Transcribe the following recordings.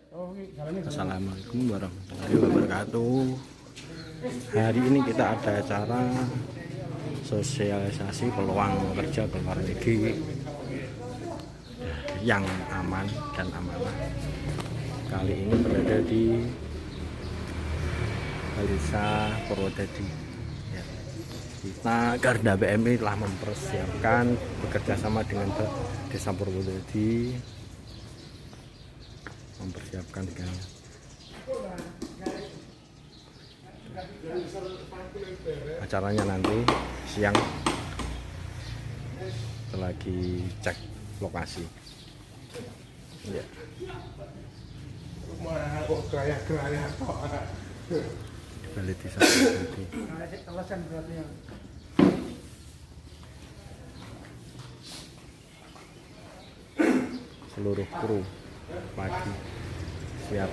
Assalamualaikum warahmatullahi wabarakatuh. Hari ini kita ada acara sosialisasi peluang kerja ke luar negeri yang aman dan amanah. Kali ini berada di Balisa Purwodadi. Ya. Kita Garda BMI telah mempersiapkan bekerja sama dengan Desa Purwodadi, mempersiapkan dengan acaranya nanti siang. Lagi cek lokasi. Ya. Balik di sana nanti. Seluruh kru pagi siap.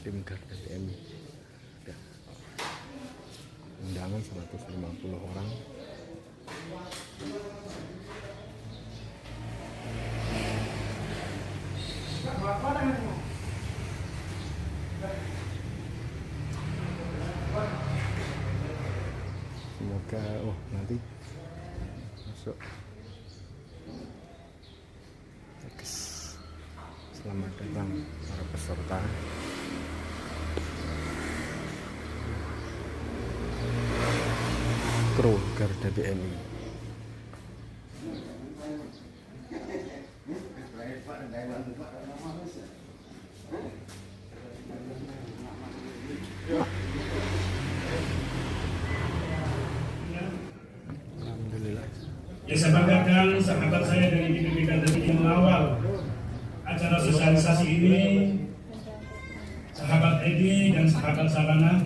Tim Garda BMI undangan 150 orang. Semoga nanti masuk. Selamat datang para peserta. Kru Garda BMI. Alhamdulillah. Ya, saya banggakan sahabat saya dari DPP Garda BMI mengawal acara sosialisasi ini, sahabat Edi dan sahabat Sabana.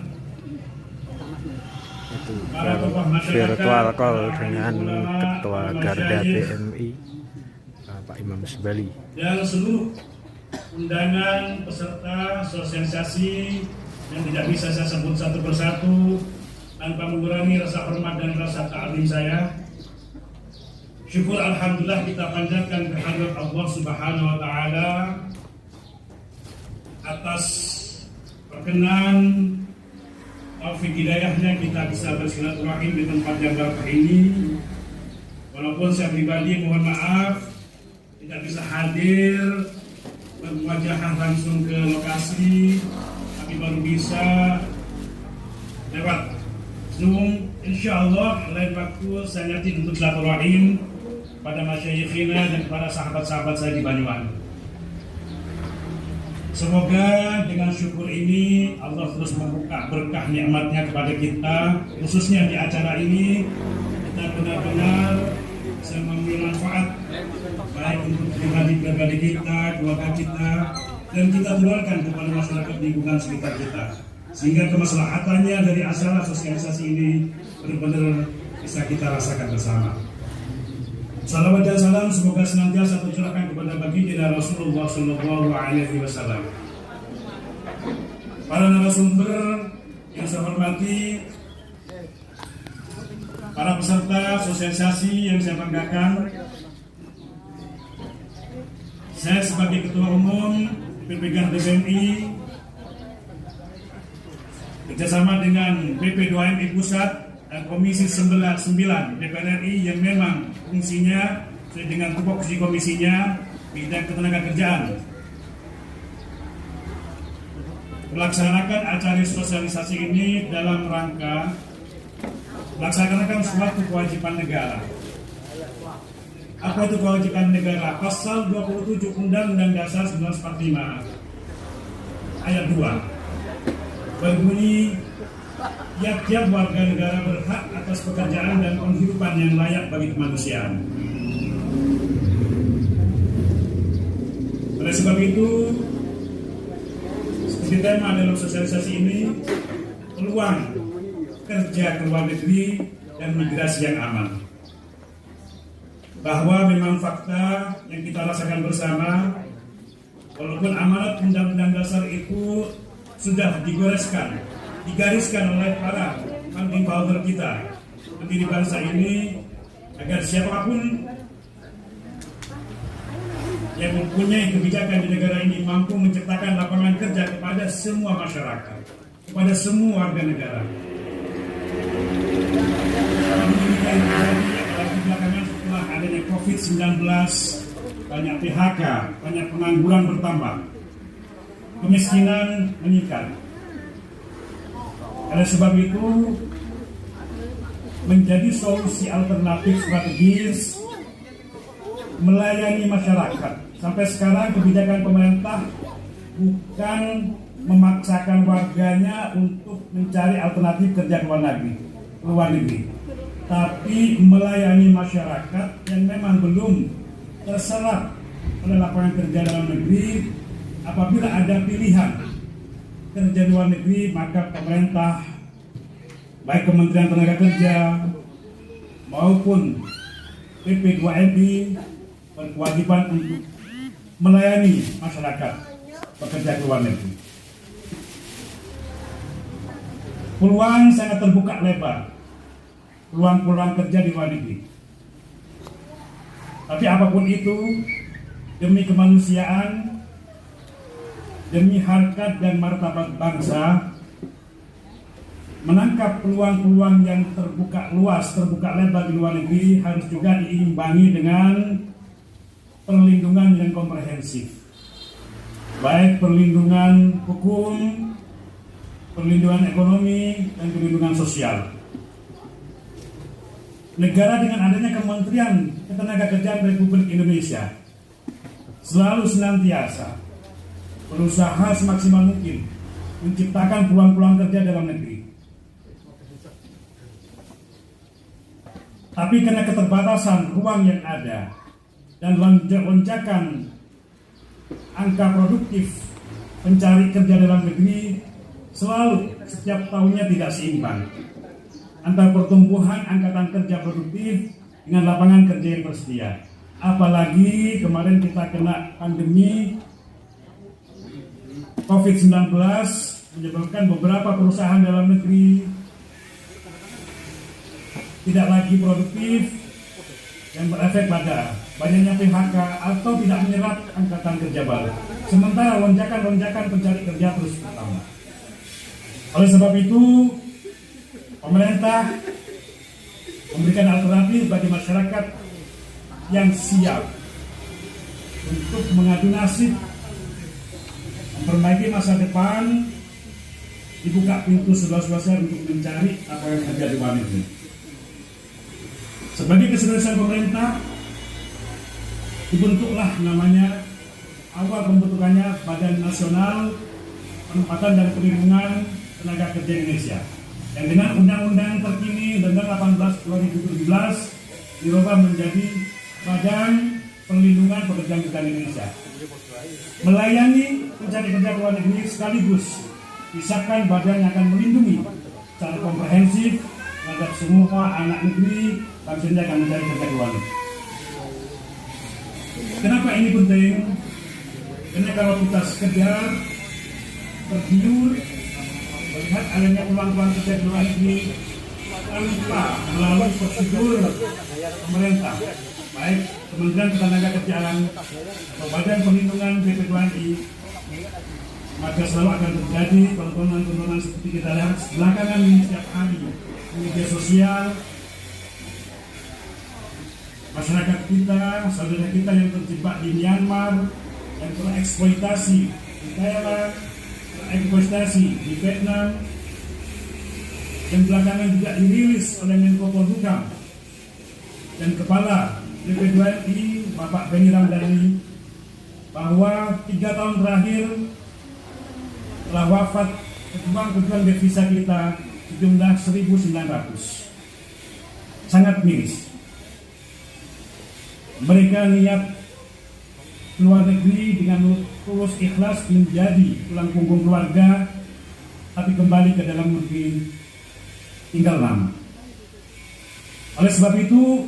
Itu virtual call dengan Ketua Garda BMI Pak Imam Subali dan seluruh undangan peserta sosialisasi yang tidak bisa saya sebut satu persatu tanpa mengurangi rasa hormat dan rasa ta'zim saya. Syukur alhamdulillah kita panjatkan kehadirat Allah Subhanahu wa taala atas perkenan taufik hidayahnya kita bisa bersilaturahim di tempat yang berkah ini. Walaupun saya pribadi mohon maaf tidak bisa hadir bermuajahah langsung ke lokasi, tapi baru bisa lewat Zoom. Insya Allah lain waktu saya nyati untuk silaturahim pada masyayikhina dan para sahabat-sahabat saya di Banyuwangi. Semoga dengan syukur ini Allah terus membuka berkah nikmatnya kepada kita, khususnya di acara ini kita benar-benar bisa mengambil manfaat baik untuk pribadi kita, keluarga kita, dan kita tularkan kepada masyarakat lingkungan sekitar kita, sehingga kemaslahatannya dari acara sosialisasi ini benar-benar bisa kita rasakan bersama. Salawat dan salam semoga senantiasa tercurahkan kepada baginda Rasulullah Shallallahu Alaihi Wasallam. Para narasumber yang saya hormati, para peserta sosialisasi yang saya banggakan, saya sebagai Ketua Umum DPP Garda BMI bekerjasama dengan BP2MI Pusat dan Komisi 9 DPR RI yang memang fungsinya sesuai dengan tupoksi komisinya bidang ketenagakerjaan, melaksanakan acara sosialisasi ini dalam rangka melaksanakan suatu kewajiban negara. Apa itu kewajiban negara? Pasal 27 Undang-Undang Dasar 1945 ayat 2 berbunyi, tiap-tiap warga negara berhak atas pekerjaan dan penghidupan yang layak bagi kemanusiaan. Oleh sebab itu, seperti tema dalam sosialisasi ini, peluang kerja ke luar negeri dan migrasi yang aman. Bahwa memang fakta yang kita rasakan bersama, Walaupun amanat Undang-Undang Dasar itu sudah digariskan oleh para founding father kita, pendiri bangsa ini, agar siapapun yang mempunyai kebijakan di negara ini mampu menciptakan lapangan kerja kepada semua masyarakat, kepada semua warga negara. Apalagi belakangan setelah adanya COVID-19, banyak PHK, banyak pengangguran bertambah, kemiskinan meningkat. Oleh sebab itu, menjadi solusi alternatif strategis melayani masyarakat. Sampai sekarang kebijakan pemerintah bukan memaksakan warganya untuk mencari alternatif kerja ke luar negeri, tapi melayani masyarakat yang memang belum terserap oleh lapangan kerja dalam negeri. Apabila ada pilihan kerja di luar negeri, maka pemerintah, baik Kementerian Tenaga Kerja maupun PP2MI, berkewajiban untuk melayani masyarakat pekerja ke luar negeri. Peluang sangat terbuka lebar, peluang kerja di luar negeri. Tapi apapun itu, demi kemanusiaan, demi harkat dan martabat bangsa, menangkap peluang-peluang yang terbuka luas, terbuka lebar di luar negeri harus juga diimbangi dengan perlindungan yang komprehensif, baik perlindungan hukum, perlindungan ekonomi, dan perlindungan sosial. Negara dengan adanya Kementerian Ketenagakerjaan Republik Indonesia selalu senantiasa berusaha semaksimal mungkin menciptakan peluang-peluang kerja dalam negeri. Tapi karena keterbatasan ruang yang ada dan lonjakan angka produktif pencari kerja dalam negeri selalu setiap tahunnya tidak seimbang antara pertumbuhan angkatan kerja produktif dengan lapangan kerja yang tersedia. Apalagi kemarin kita kena pandemi COVID-19 menyebabkan beberapa perusahaan dalam negeri tidak lagi produktif yang berefek pada banyaknya PHK atau tidak menyerap angkatan kerja baru. Sementara lonjakan pencari kerja terus bertambah. Oleh sebab itu, pemerintah memberikan alternatif bagi masyarakat yang siap untuk mengadu nasib, memperbaiki masa depan, dibuka pintu seluas-luasnya untuk mencari apa yang terjadi di luar negeri. Sebagai keseriusan pemerintah, dibentuklah namanya, awal pembentukannya Badan Nasional Penempatan dan Perlindungan Tenaga Kerja Indonesia, yang dengan Undang-Undang terkini Undang-Undang 18/2017 dirubah menjadi Badan Perlindungan Pekerja Migran Indonesia, melayani pencari kerja ke luar negeri sekaligus disahkan badan yang akan melindungi secara komprehensif terhadap semua anak negeri bangsa akan mencari kerja ke luar negeri. Kenapa ini penting? Karena kalau kita sekedar tergiur melihat adanya peluang-peluang kerja di luar negeri tanpa melalui prosedur pemerintah, baik Kementerian Ketenagakerjaan atau Badan Perlindungan PP2MI, maka selalu akan terjadi tontonan-tontonan seperti kita lihat belakangan ini setiap hari di media sosial. Masyarakat kita, saudara kita yang terjebak di Myanmar, yang tereksploitasi di Thailand, tereksploitasi di Vietnam, yang belakangan juga dirilis oleh Menko Polhukam dan Kepala PP2MI Bapak Benny Ramdhani, bahwa 3 tahun terakhir telah wafat pejuang devisa kita sejumlah 1.900. Sangat miris. Mereka niat keluar negeri dengan tulus ikhlas menjadi tulang punggung keluarga, tapi kembali ke dalam negeri tinggal lama. Oleh sebab itu,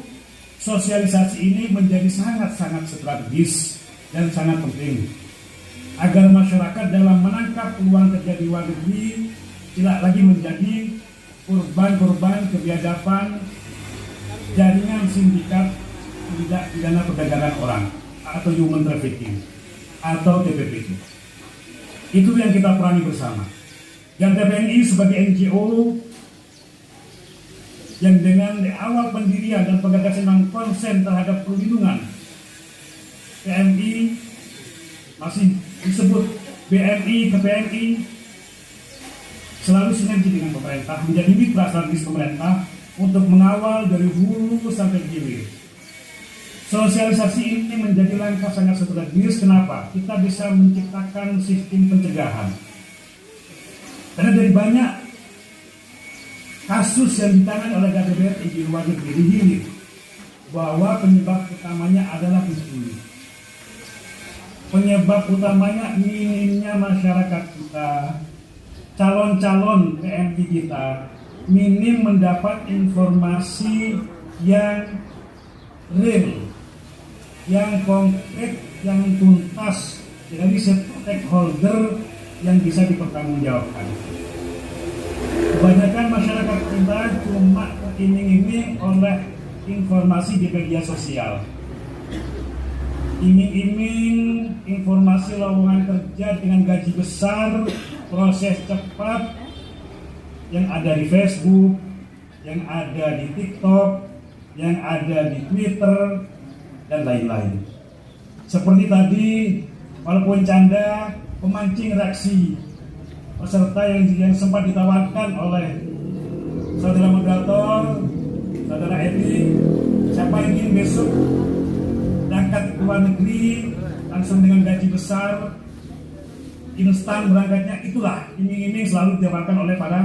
sosialisasi ini menjadi sangat-sangat strategis dan sangat penting. agar masyarakat dalam menangkap peluang kerja di luar negeri tidak lagi menjadi korban-korban kebiadaban jaringan sindikat tindak pidana perdagangan orang atau human trafficking atau TPP. Itu yang kita perangi bersama. Yang TPNI sebagai NGO yang dengan awal pendirian dan penggagasan yang konsen terhadap perlindungan PMI, masih disebut BMI ke PMI, selalu sinergi dengan pemerintah, menjadi mitra strategis pemerintah untuk mengawal dari hulu sampai hilir. Sosialisasi ini menjadi langkah sangat strategis. Kenapa? Kita bisa menciptakan sistem pencegahan. Karena dari banyak kasus yang ditangani oleh KBRI di luar negeri di hilir, bahwa penyebab utamanya adalah hulu. Penyebab utamanya minimnya masyarakat kita, calon-calon PMI kita, minim mendapat informasi yang real, yang konkret, yang tuntas dari stakeholder yang bisa dipertanggungjawabkan. Kebanyakan masyarakat kita cuma teriming-iming oleh informasi di media sosial, iming-iming informasi lowongan kerja dengan gaji besar, proses cepat yang ada di Facebook, yang ada di TikTok, yang ada di Twitter, dan lain-lain. Seperti tadi, walaupun canda, memancing reaksi peserta yang sempat ditawarkan oleh saudara moderator, saudara Edi, siapa yang ingin besok berangkat ke luar negeri langsung dengan gaji besar, instan berangkatnya, itulah iming-iming selalu ditawarkan oleh para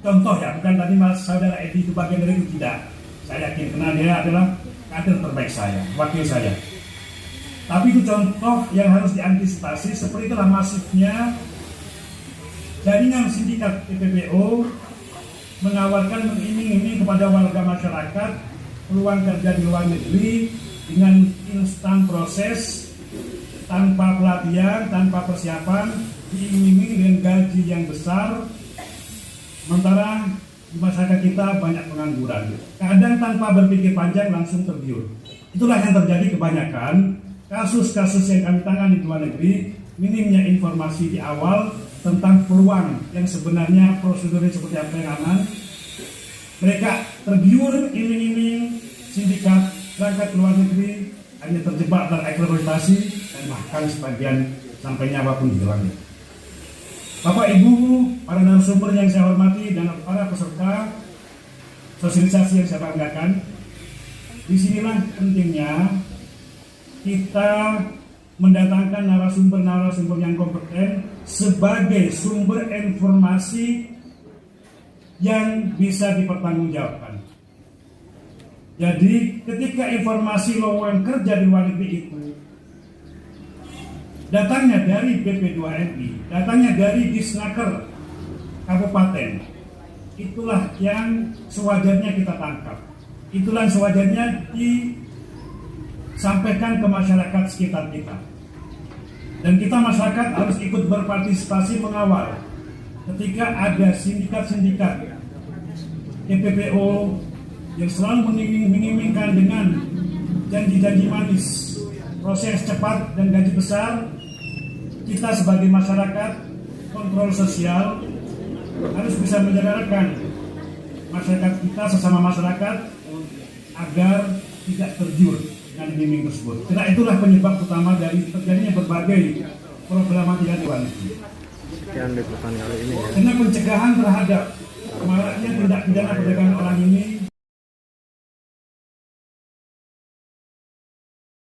contoh ya, bukan tadi mas saudara Edi itu bagian dari itu, tidak. Saya yakin karena dia adalah kader terbaik saya, wakil saya. Tapi itu contoh yang harus diantisipasi. Seperti itulah masifnya jaringan sindikat TPPO menawarkan mengiming-iming kepada warga masyarakat peluang kerja di luar negeri dengan instan proses, tanpa pelatihan, tanpa persiapan, diiming-iming dengan gaji yang besar, sementara di masyarakat kita banyak pengangguran. Kadang tanpa berpikir panjang langsung tergiur. Itulah yang terjadi kebanyakan kasus-kasus yang kami tangani di luar negeri, minimnya informasi di awal tentang peluang yang sebenarnya prosedurnya seperti apa yang aman. Mereka tergiur iming-iming sindikat berangkat ke luar negeri, hanya terjebak dalam eksploitasi dan bahkan sebagian sampai nyawa pun hilang. Bapak Ibu, para narasumber yang saya hormati dan para peserta sosialisasi yang saya banggakan, disinilah pentingnya kita mendatangkan narasumber-narasumber yang kompeten sebagai sumber informasi yang bisa dipertanggungjawabkan. Jadi ketika informasi lowongan kerja di luar negeri itu datangnya dari BP2MI, datangnya dari Disnaker Kabupaten, itulah yang sewajarnya kita tangkap. Itulah yang sewajarnya disampaikan ke masyarakat sekitar kita. Dan kita masyarakat harus ikut berpartisipasi mengawal ketika ada sindikat-sindikat TPPO yang selalu mengiming-imingkan dengan janji-janji manis, proses cepat dan gaji besar. Kita sebagai masyarakat kontrol sosial harus bisa menyadarkan masyarakat kita, sesama masyarakat, agar tidak tergiur dengan iming tersebut. Karena itulah penyebab utama dari terjadinya berbagai problematika di luar negeri. Sekian liputan kali ini ya. Karena pencegahan terhadap maraknya tindak pidana perdagangan orang ini